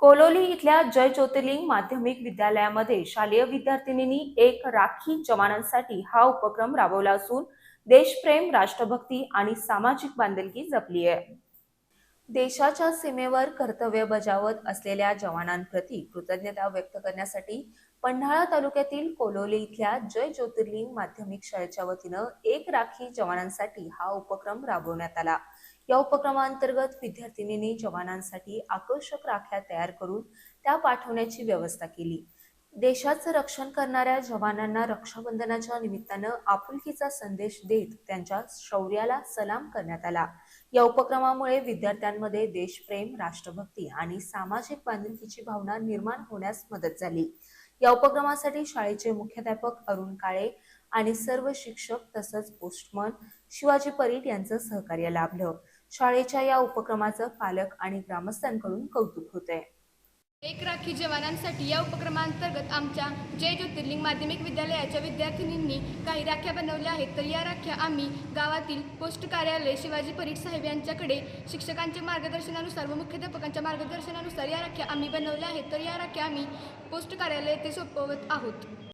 कोलोली इथल्या जय ज्योतिर्लिंग माध्यमिक विद्यालयामध्ये शालेय विद्यार्थिनींनी एक राखी जवानांसाठी हा उपक्रम राबवला असून देशप्रेम, राष्ट्रभक्ती आणि सामाजिक बांधिलकी जपली आहे. देशाच्या सीमेवर कर्तव्य बजावत असलेल्या जवानांप्रती कृतज्ञता व्यक्त करण्यासाठी पन्हाळा तालुक्यातील कोलोली इथल्या जय ज्योतिर्लिंग माध्यमिक शाळेच्या वतीनं एक राखी जवानांसाठी हा उपक्रम राबवण्यात आला. या उपक्रमाअंतर्गत विद्यार्थिनींनी जवानांसाठी आकर्षक राख्या तयार करून त्या पाठवण्याची व्यवस्था केली. देशाचं रक्षण करणाऱ्या जवानांना रक्षाबंधनाच्या निमित्तानं आपुलकीचा संदेश देत त्यांच्या शौर्याला सलाम करण्यात आला. या उपक्रमामुळे विद्यार्थ्यांमध्ये देशप्रेम, राष्ट्रभक्ती आणि सामाजिक बांधिलकीची भावना निर्माण होण्यास मदत झाली. या उपक्रमासाठी शाळेचे मुख्याध्यापक अरुण काळे आणि सर्व शिक्षक तसंच पोस्टमन शिवाजी परीट यांचं सहकार्य लाभलं. शाळेच्या या उपक्रमाचं पालक आणि ग्रामस्थांकडून कौतुक होतंय. एक राखी जवानांसाठी या उपक्रमांतर्गत आमच्या जय ज्योतिर्लिंग माध्यमिक विद्यालयाच्या विद्यार्थिनींनी काही राख्या बनवल्या आहेत. तर या राख्या आम्ही गावातील पोस्ट कार्यालय शिवाजी परीट साहेब यांच्याकडे शिक्षकांच्या मार्गदर्शनानुसार व मुख्याध्यापकांच्या मार्गदर्शनानुसार या राख्या आम्ही बनवल्या आहेत. तर या राख्या आम्ही पोस्ट कार्यालय येथे सोपवत आहोत.